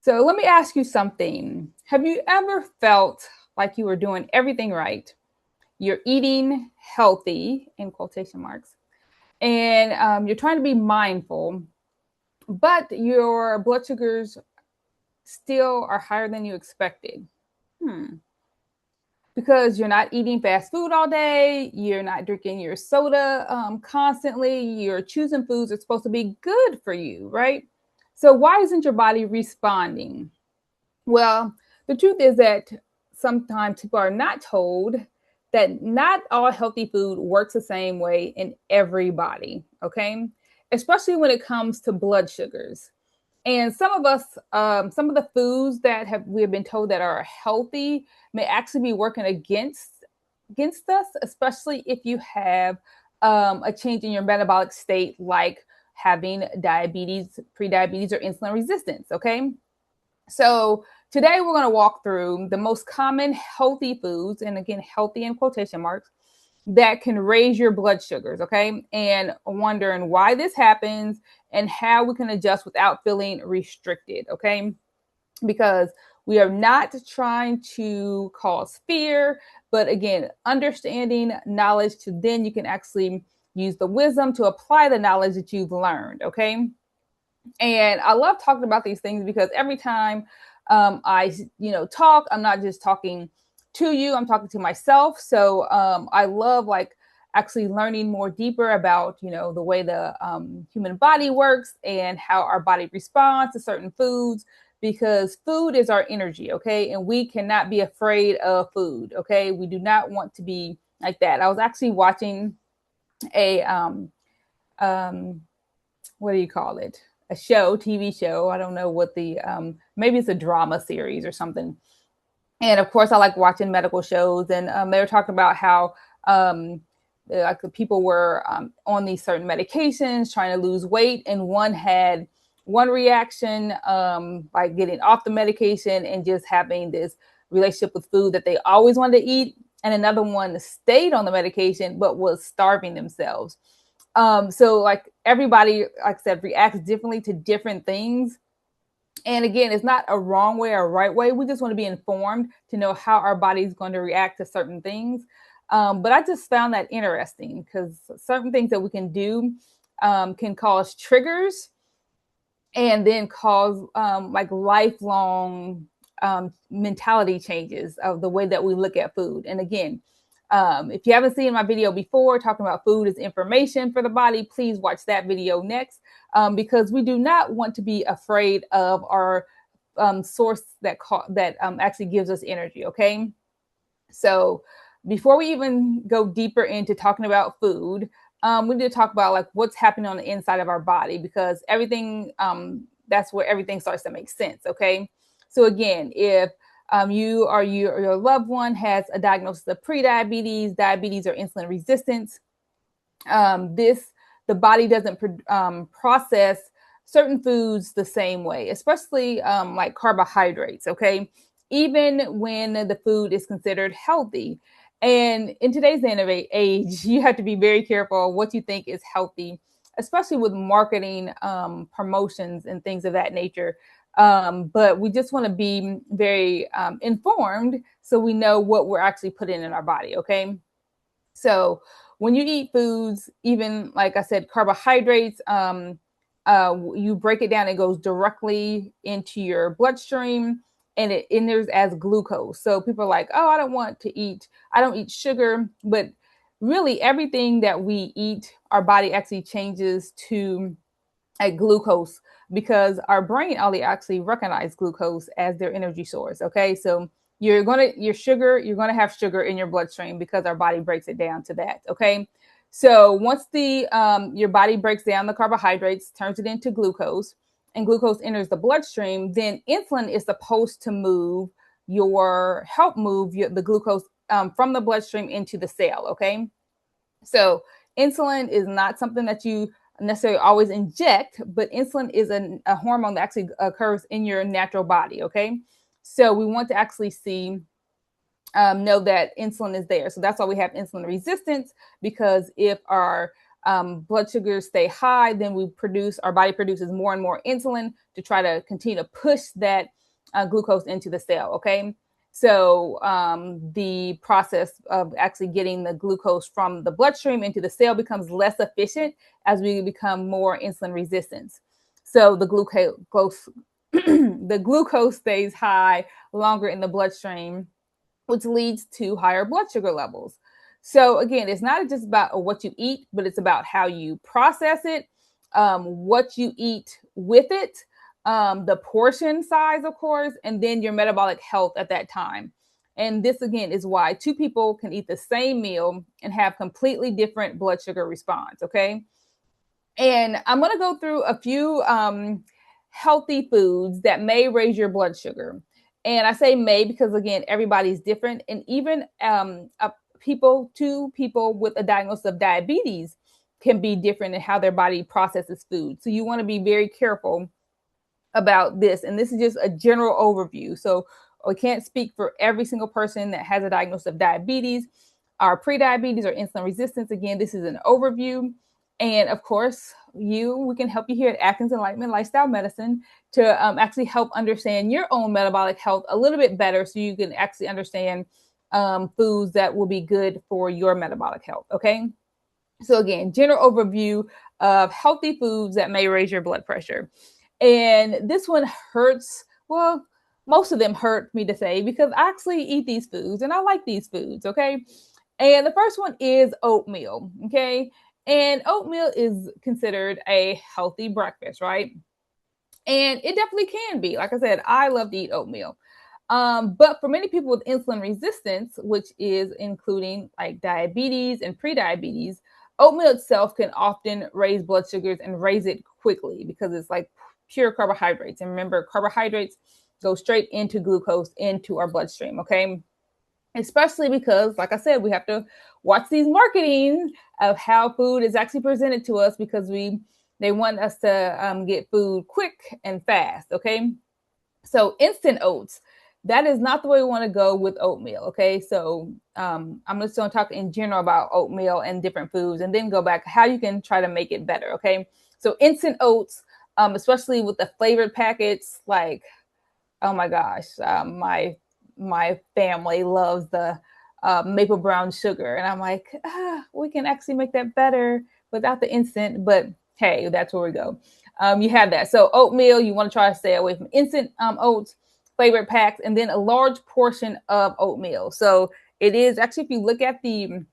So let me ask you something. Have you ever felt like you were doing everything right? You're eating healthy, in quotation marks, and you're trying to be mindful, but your blood sugars still are higher than you expected. Hmm. Because you're not eating fast food all day, you're not drinking your soda constantly, you're choosing foods that's supposed to be good for you, right? So, why isn't your body responding? Well, the truth is that sometimes people are not told that not all healthy food works the same way in everybody, okay? Especially when it comes to blood sugars. And some of us, some of the foods that have we have been told that are healthy may actually be working against us, especially if you have a change in your metabolic state, like having diabetes, pre-diabetes, or insulin resistance. Okay, so today we're going to walk through the most common healthy foods, and again, healthy in quotation marks, that can raise your blood sugars, okay? And wondering why this happens and how we can adjust without feeling restricted, okay? Because we are not trying to cause fear, but again, understanding knowledge to then you can actually use the wisdom to apply the knowledge that you've learned, okay? And I love talking about these things because every time I, talk, I'm not just talking to you, I'm talking to myself. So I love like actually learning more deeper about, the way the human body works and how our body responds to certain foods, because food is our energy. Okay. And we cannot be afraid of food. Okay. We do not want to be like that. I was actually watching a, um, what do you call it? A show, TV show. I don't know what the maybe it's a drama series or something. And of course, I like watching medical shows. And they were talking about how like the people were on these certain medications, trying to lose weight, and one had one reaction by getting off the medication and just having this relationship with food that they always wanted to eat, and another one stayed on the medication but was starving themselves. So like everybody, like I said, reacts differently to different things. And again, it's not a wrong way or a right way. We just want to be informed to know how our body is going to react to certain things. But I just found that interesting because certain things that we can do can cause triggers and then cause like lifelong mentality changes of the way that we look at food. And again, if you haven't seen my video before talking about food as information for the body, please watch that video next, because we do not want to be afraid of our source that actually gives us energy. Okay, so before we even go deeper into talking about food, we need to talk about like what's happening on the inside of our body, because everything that's where everything starts to make sense. Okay, so again, if you or your loved one has a diagnosis of prediabetes, diabetes, or insulin resistance, this the body doesn't process certain foods the same way, especially like carbohydrates. Okay, even when the food is considered healthy. And in today's age, you have to be very careful what you think is healthy, especially with marketing, promotions, and things of that nature. But we just want to be very informed so we know what we're actually putting in our body. Okay. So when you eat foods, even like I said, carbohydrates, you break it down, it goes directly into your bloodstream and it enters as glucose. So people are like, oh, I don't eat sugar. But really, everything that we eat, our body actually changes to a glucose, because our brain only actually recognize glucose as their energy source. Okay, so you're gonna have sugar in your bloodstream because our body breaks it down to that. Okay, so once the your body breaks down the carbohydrates, turns it into glucose, and glucose enters the bloodstream, then insulin is supposed to help move the glucose from the bloodstream into the cell. Okay, so insulin is not something that you necessarily always inject, but insulin is a hormone that actually occurs in your natural body. Okay, so we want to actually know that insulin is there. So that's why we have insulin resistance, because if our blood sugars stay high, then our body produces more and more insulin to try to continue to push that glucose into the cell. Okay. So the process of actually getting the glucose from the bloodstream into the cell becomes less efficient as we become more insulin resistant. So the glucose the glucose stays high longer in the bloodstream, which leads to higher blood sugar levels. So again, it's not just about what you eat, but it's about how you process it, what you eat with it, the portion size, of course, and then your metabolic health at that time. And this, again, is why two people can eat the same meal and have completely different blood sugar response. Okay. And I'm going to go through a few healthy foods that may raise your blood sugar. And I say may because, again, everybody's different. And even two people with a diagnosis of diabetes can be different in how their body processes food. So you want to be very careful about this. And this is just a general overview. So we can't speak for every single person that has a diagnosis of diabetes or prediabetes or insulin resistance. Again, this is an overview. And of course, we can help you here at Atkins Enlightenment Lifestyle Medicine to actually help understand your own metabolic health a little bit better so you can actually understand foods that will be good for your metabolic health. Okay. So again, general overview of healthy foods that may raise your blood pressure. And this one hurts. Well, most of them hurt me to say because I actually eat these foods and I like these foods. Okay. And the first one is oatmeal. Okay. And oatmeal is considered a healthy breakfast, right? And it definitely can be. Like I said, I love to eat oatmeal. But for many people with insulin resistance, which is including like diabetes and prediabetes, oatmeal itself can often raise blood sugars and raise it quickly because it's like pure carbohydrates. And remember, carbohydrates go straight into glucose into our bloodstream. Okay. Especially because, like I said, we have to watch these marketing of how food is actually presented to us because they want us to get food quick and fast. Okay. So instant oats, that is not the way we want to go with oatmeal. Okay. So I'm just going to talk in general about oatmeal and different foods and then go back how you can try to make it better. Okay. So instant oats, especially with the flavored packets, like, oh my gosh, my family loves the maple brown sugar. And I'm like, we can actually make that better without the instant. But hey, that's where we go. You have that. So oatmeal, you want to try to stay away from instant oats, flavored packs, and then a large portion of oatmeal. So it is actually, if you look at the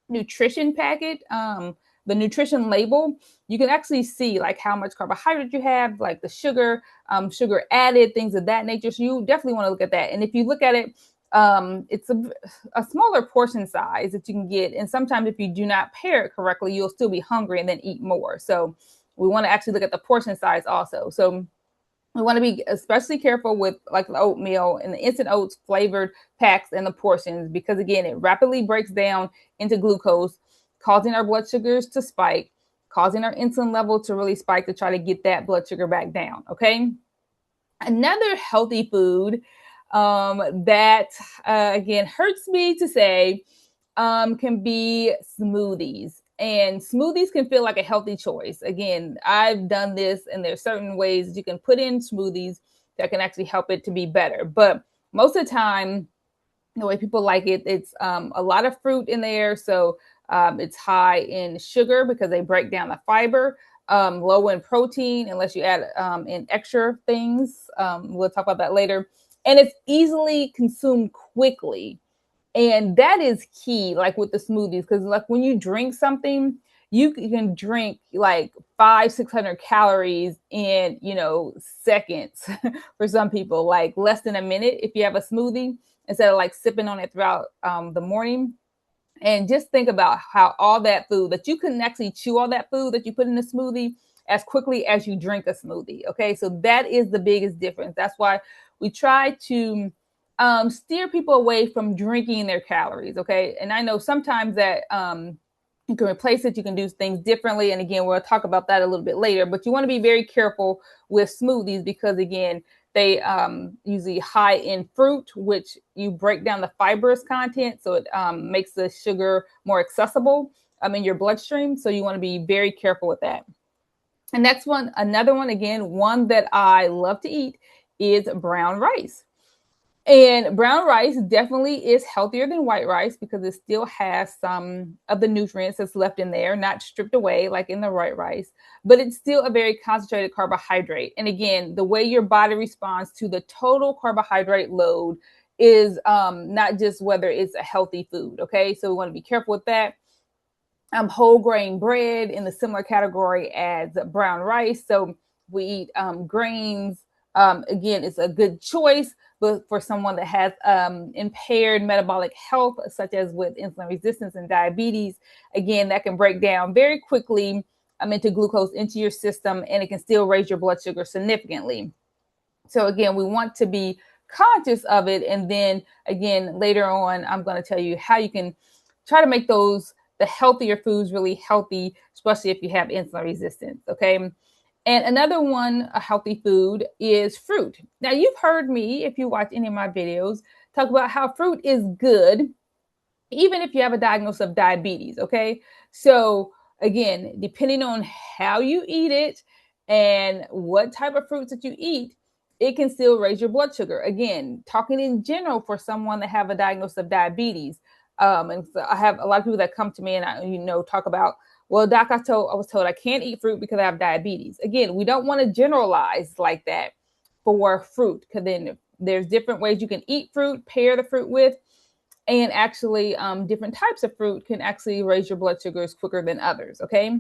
nutrition packet, the nutrition label, you can actually see like how much carbohydrate you have, like the sugar, sugar added, things of that nature. So you definitely want to look at that. And if you look at it, it's a smaller portion size that you can get. And sometimes if you do not pair it correctly, you'll still be hungry and then eat more. So we want to actually look at the portion size also. So we want to be especially careful with like the oatmeal and the instant oats flavored packs and the portions, because again, it rapidly breaks down into glucose, causing our blood sugars to spike, causing our insulin level to really spike to try to get that blood sugar back down. Okay. Another healthy food that, again, hurts me to say, can be smoothies. And smoothies can feel like a healthy choice. Again, I've done this, and there's certain ways that you can put in smoothies that can actually help it to be better. But most of the time, the way people like it, it's a lot of fruit in there. So it's high in sugar because they break down the fiber, low in protein, unless you add in extra things. We'll talk about that later. And it's easily consumed quickly. And that is key, like with the smoothies, because like when you drink something, you can drink like 500-600 calories in, seconds for some people, like less than a minute if you have a smoothie instead of like sipping on it throughout the morning. And just think about how all that food that you can actually chew all that food that you put in a smoothie as quickly as you drink a smoothie. Okay, so that is the biggest difference. That's why we try to steer people away from drinking their calories. Okay. And I know sometimes that you can replace it. You can do things differently. And again, we'll talk about that a little bit later, but you want to be very careful with smoothies because again, they usually high in fruit, which you break down the fibrous content. So it makes the sugar more accessible. in your bloodstream. So you want to be very careful with that. And next one, another one, again, one that I love to eat is brown rice. And brown rice definitely is healthier than white rice because it still has some of the nutrients that's left in there, not stripped away like in the white rice, but it's still a very concentrated carbohydrate. And again, the way your body responds to the total carbohydrate load is not just whether it's a healthy food. Okay, so we want to be careful with that. Whole grain bread in the similar category as brown rice. So we eat grains. Again, it's a good choice, but for someone that has impaired metabolic health, such as with insulin resistance and diabetes, again, that can break down very quickly into glucose into your system, and it can still raise your blood sugar significantly. So again, we want to be conscious of it. And then again, later on, I'm going to tell you how you can try to make the healthier foods really healthy, especially if you have insulin resistance. Okay. And another one, a healthy food, is fruit. Now, you've heard me, if you watch any of my videos, talk about how fruit is good, even if you have a diagnosis of diabetes. Okay. So again, depending on how you eat it and what type of fruits that you eat, it can still raise your blood sugar. Again, talking in general for someone that have a diagnosis of diabetes. And so I have a lot of people that come to me and talk about, well, doc, I was told I can't eat fruit because I have diabetes. Again, we don't want to generalize like that for fruit, because then there's different ways you can eat fruit, pair the fruit with, and actually different types of fruit can actually raise your blood sugars quicker than others. Okay.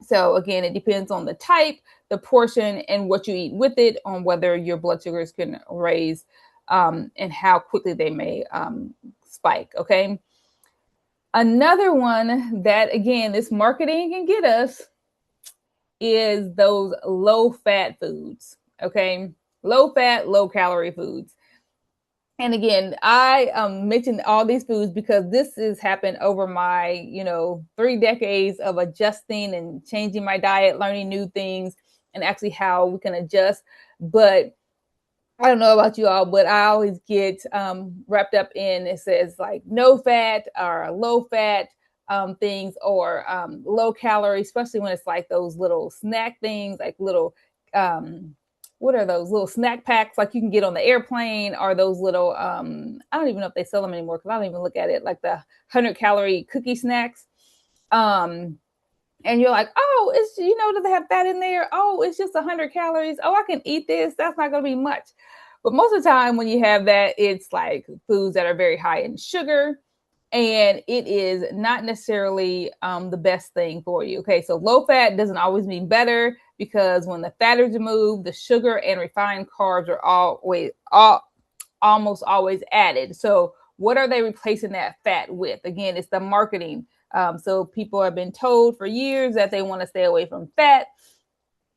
So again, it depends on the type, the portion, and what you eat with it on whether your blood sugars can raise and how quickly they may spike. Okay. Another one that, again, this marketing can get us is those low fat foods. Okay. Low fat, low calorie foods. And again, I mentioned all these foods because this has happened over my, 3 decades of adjusting and changing my diet, learning new things, and actually how we can adjust. But I don't know about you all, but I always get wrapped up in, it says like no fat or low fat things, or low calorie, especially when it's like those little snack things, like little, what are those little snack packs like you can get on the airplane, or those little, I don't even know if they sell them anymore because I don't even look at it, like the 100-calorie cookie snacks. And you're like, oh, it's, does it have fat in there? Oh, it's just 100 calories. Oh, I can eat this. That's not going to be much. But most of the time when you have that, it's like foods that are very high in sugar, and it is not necessarily the best thing for you. Okay, so low fat doesn't always mean better, because when the fat is removed, the sugar and refined carbs are almost always added. So what are they replacing that fat with? Again, it's the marketing. So people have been told for years that they want to stay away from fat.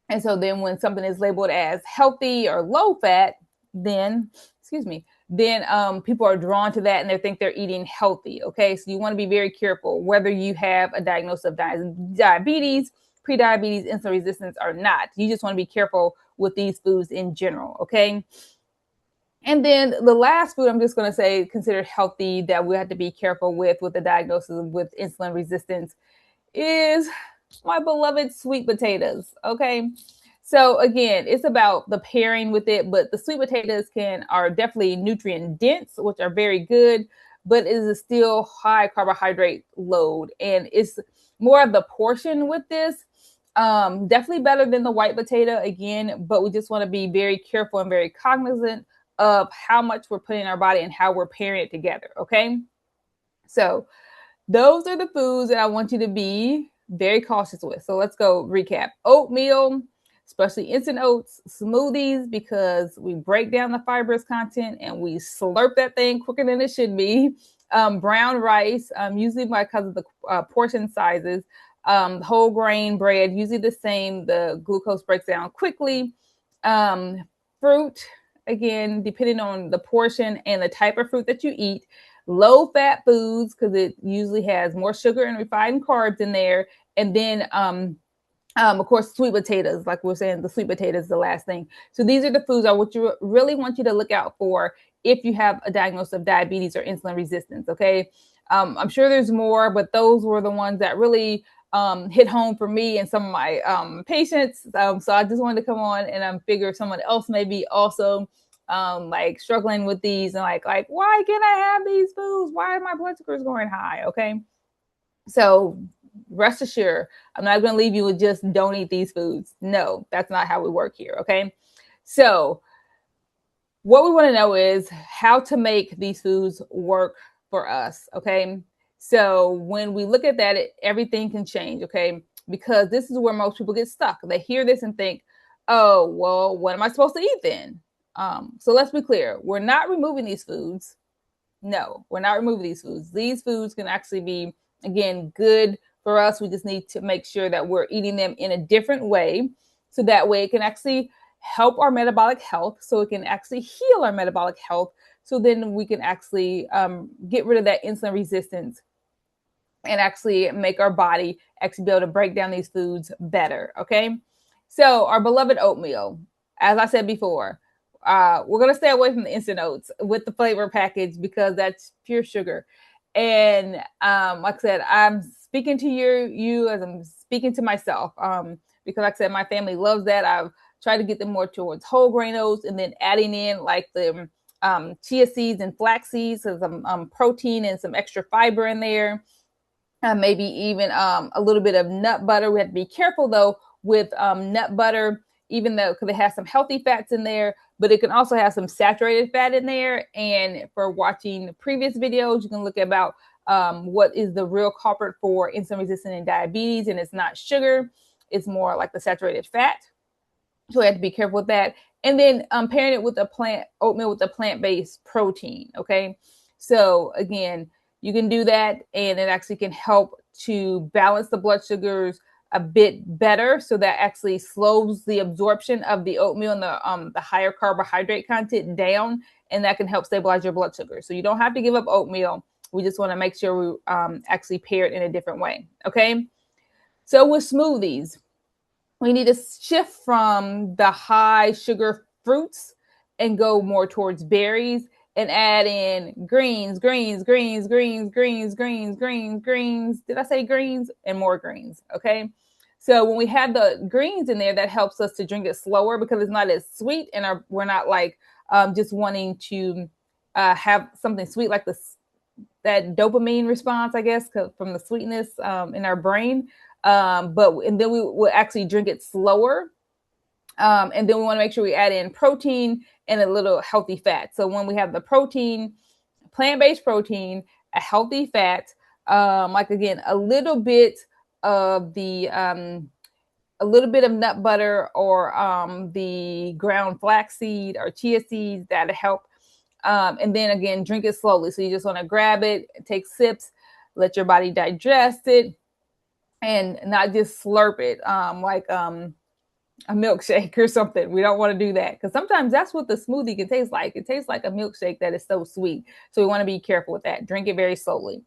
And so then when something is labeled as healthy or low fat, then people are drawn to that and they think they're eating healthy. Okay, so you want to be very careful whether you have a diagnosis of diabetes, prediabetes, insulin resistance, or not. You just want to be careful with these foods in general. Okay. And then the last food I'm just going to say considered healthy that we have to be careful with the diagnosis with insulin resistance is my beloved sweet potatoes. Okay. So again, it's about the pairing with it, but the sweet potatoes are definitely nutrient dense, which are very good, but it is still high carbohydrate load. And it's more of the portion with this. Definitely better than the white potato again, but we just want to be very careful and very cognizant of how much we're putting in our body and how we're pairing it together. Okay. So those are the foods that I want you to be very cautious with. So let's go recap. Oatmeal, especially instant oats, smoothies, because we break down the fibrous content and we slurp that thing quicker than it should be. Brown rice, usually because of the portion sizes. Whole grain bread, usually the same. The glucose breaks down quickly. Fruit, again, depending on the portion and the type of fruit that you eat. Low fat foods, because it usually has more sugar and refined carbs in there. And then, of course, sweet potatoes, like we're saying, the sweet potatoes is the last thing. So these are the foods I really want you to look out for if you have a diagnosis of diabetes or insulin resistance. Okay. I'm sure there's more, but those were the ones that really hit home for me and some of my patients. So I just wanted to come on and figure someone else may be also like struggling with these and like why can't I have these foods? Why are my blood sugars going high? Okay, so rest assured, I'm not going to leave you with just don't eat these foods. No, that's not how we work here. Okay, so what we want to know is how to make these foods work for us. Okay, so when we look at that, everything can change. Okay, because this is where most people get stuck. They hear this and think, oh, well, what am I supposed to eat then? So let's be clear, we're not removing these foods. No, we're not removing these foods. These foods can actually be, again, good for us. We just need to make sure that we're eating them in a different way. So that way it can actually help our metabolic health. So it can actually heal our metabolic health. So then we can actually get rid of that insulin resistance and actually make our body actually be able to break down these foods better. Okay. So our beloved oatmeal, as I said before, we're going to stay away from the instant oats with the flavor package because that's pure sugar. And like I said, I'm speaking to you as I'm speaking to myself because like I said, my family loves that. I've tried to get them more towards whole grain oats and then adding in like the chia seeds and flax seeds, so some protein and some extra fiber in there. Maybe even a little bit of nut butter. We have to be careful though with nut butter, even though because it has some healthy fats in there, but it can also have some saturated fat in there. And for watching previous videos, you can look about what is the real culprit for insulin resistance and diabetes, and it's not sugar, it's more like the saturated fat. So we have to be careful with that. And then pairing it with oatmeal with a plant-based protein. Okay, so again, you can do that, and it actually can help to balance the blood sugars a bit better. So that actually slows the absorption of the oatmeal and the higher carbohydrate content down, and that can help stabilize your blood sugar. So you don't have to give up oatmeal. We just want to make sure we actually pair it in a different way. Okay. So with smoothies, we need to shift from the high sugar fruits and go more towards berries and add in greens. Did I say greens? And more greens. Okay. So when we have the greens in there, that helps us to drink it slower because it's not as sweet, and we're not like just wanting to have something sweet like that dopamine response, I guess, from the sweetness in our brain. And then we will actually drink it slower. And then we want to make sure we add in protein and a little healthy fat. So when we have the protein, plant-based protein, a healthy fat, like again, a little bit of nut butter or the ground flaxseed or chia seeds that help. And then again, drink it slowly. So you just want to grab it, take sips, let your body digest it, and not just slurp it like a milkshake or something. We don't want to do that because sometimes that's what the smoothie can taste like. It tastes like a milkshake that is so sweet. So we want to be careful with that. Drink it very slowly.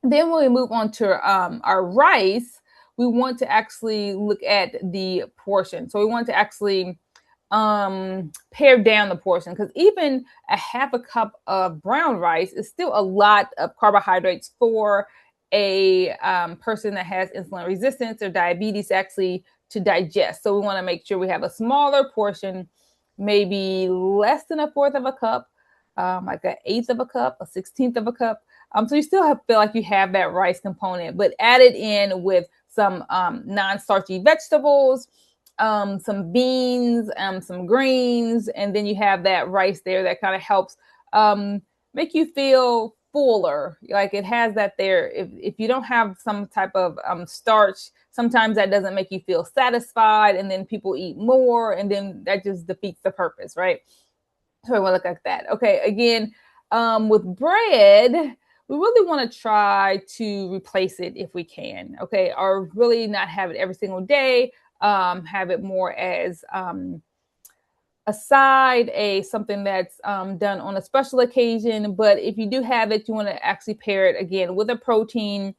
Then when we move on to our rice, we want to actually look at the portion. So we want to actually pare down the portion because even a half a cup of brown rice is still a lot of carbohydrates for a person that has insulin resistance or diabetes actually to digest. So we want to make sure we have a smaller portion, maybe less than a fourth of a cup, like an eighth of a cup, a 16th of a cup. So you still feel like you have that rice component, but add it in with some non-starchy vegetables, some beans, some greens, and then you have that rice there that kind of helps make you feel fuller. Like it has that there. If you don't have some type of starch, sometimes that doesn't make you feel satisfied, and then people eat more, and then that just defeats the purpose, right? So I want to look at that. Okay, again, with bread, we really want to try to replace it if we can. Okay, or really not have it every single day. Have it more as a side, something that's done on a special occasion. But if you do have it, you want to actually pair it again with a protein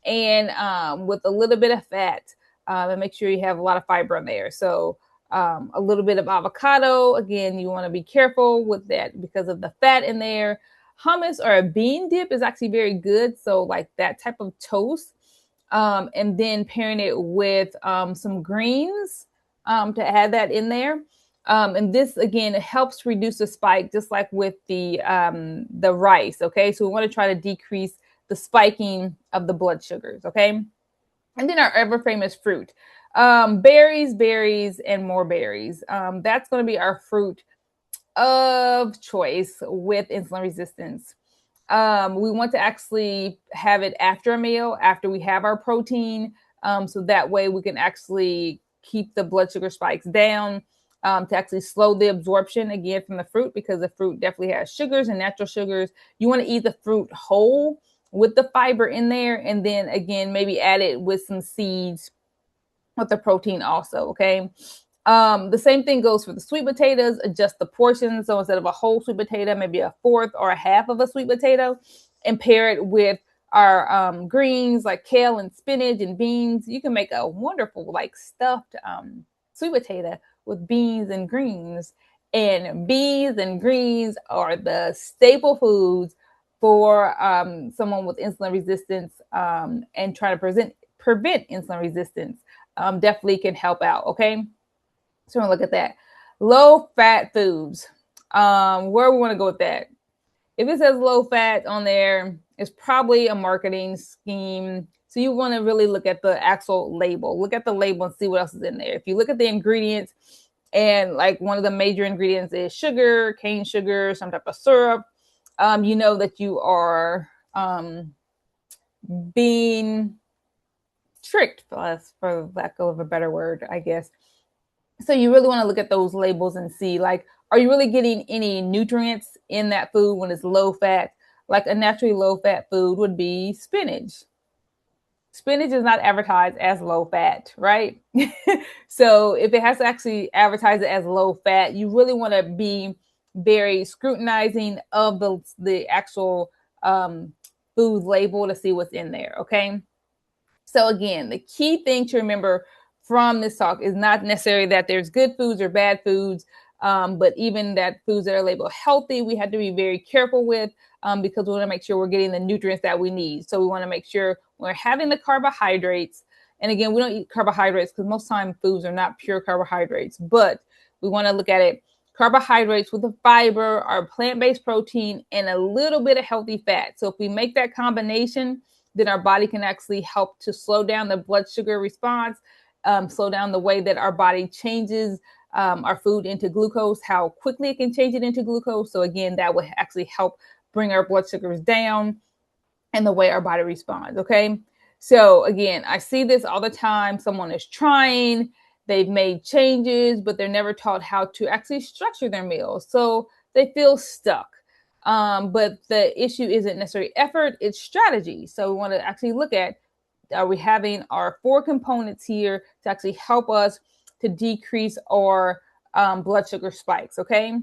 and with a little bit of fat, and make sure you have a lot of fiber in there. So a little bit of avocado. Again, you want to be careful with that because of the fat in there. Hummus or a bean dip is actually very good. So like that type of toast, and then pairing it with some greens to add that in there. And this again, it helps reduce the spike, just like with the rice. Okay, so we want to try to decrease the spiking of the blood sugars. Okay, and then our ever famous fruit, berries, berries, and more berries. That's going to be our fruit of choice with insulin resistance. We want to actually have it after a meal, after we have our protein, so that way we can actually keep the blood sugar spikes down, to actually slow the absorption again from the fruit, because the fruit definitely has sugars and natural sugars. You want to eat the fruit whole with the fiber in there, and then again, maybe add it with some seeds with the protein also, okay? The same thing goes for the sweet potatoes. Adjust the portions. So instead of a whole sweet potato, maybe a fourth or a half of a sweet potato, and pair it with our greens like kale and spinach and beans. You can make a wonderful like stuffed sweet potato with beans and greens. And beans and greens are the staple foods for someone with insulin resistance, and trying to prevent insulin resistance. Definitely can help out. Okay. So we're gonna look at that. Low fat foods. Where we want to go with that? If it says low fat on there, it's probably a marketing scheme. So you want to really look at the actual label. Look at the label and see what else is in there. If you look at the ingredients, and like one of the major ingredients is sugar, cane sugar, some type of syrup, you know that you are being tricked, for lack of a better word, I guess. So you really want to look at those labels and see, like, are you really getting any nutrients in that food when it's low fat? Like a naturally low fat food would be spinach. Spinach is not advertised as low fat, right? So if it has to actually advertise it as low fat, you really want to be very scrutinizing of the actual food label to see what's in there, okay? So again, the key thing to remember from this talk is not necessarily that there's good foods or bad foods, but even that foods that are labeled healthy, we have to be very careful with, because we want to make sure we're getting the nutrients that we need. So we want to make sure we're having the carbohydrates. And again, we don't eat carbohydrates because most time foods are not pure carbohydrates, but we want to look at it carbohydrates with the fiber, our plant-based protein, and a little bit of healthy fat. So if we make that combination, then our body can actually help to slow down the blood sugar response, slow down the way that our body changes our food into glucose, how quickly it can change it into glucose. So again, that will actually help bring our blood sugars down and the way our body responds, okay? So again, I see this all the time. Someone is trying, they've made changes, but they're never taught how to actually structure their meals. So they feel stuck. But the issue isn't necessarily effort, it's strategy. So we want to actually look at, are we having our 4 components here to actually help us to decrease our blood sugar spikes, okay?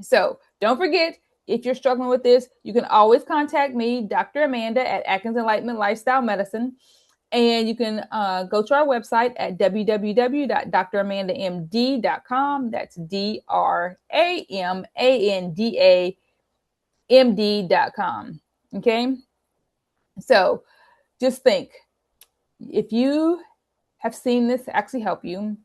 So don't forget, if you're struggling with this, you can always contact me, Dr. Amanda at Atkins Enlightenment Lifestyle Medicine. And you can go to our website at www.dramandamd.com. That's DRAMANDAMD.com. Okay. So just think, if you have seen this actually help you,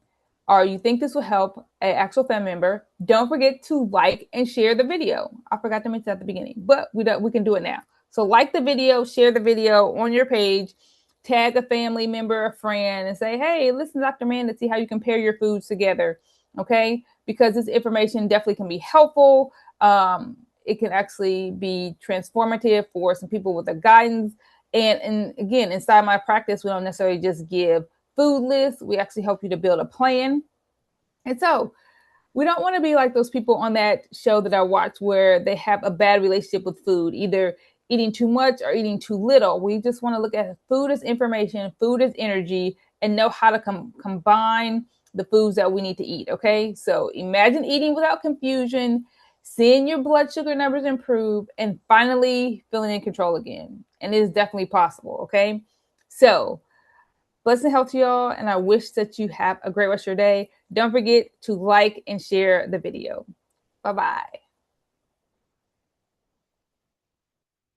or you think this will help an actual family member, don't forget to like and share the video. I forgot to mention that at the beginning, but we can do it now. So like the video, share the video on your page, tag a family member, a friend, and say, hey, listen, Dr. Amanda, see how you compare your foods together, okay? Because this information definitely can be helpful. It can actually be transformative for some people with the guidance. And again, inside my practice, we don't necessarily just give food lists. We actually help you to build a plan. And so we don't want to be like those people on that show that I watched where they have a bad relationship with food, either eating too much or eating too little. We just want to look at food as information, food as energy, and know how to combine the foods that we need to eat, okay? So imagine eating without confusion, seeing your blood sugar numbers improve, and finally feeling in control again. And it is definitely possible, okay? So blessed health to y'all, and I wish that you have a great rest of your day. Don't forget to like and share the video. Bye-bye.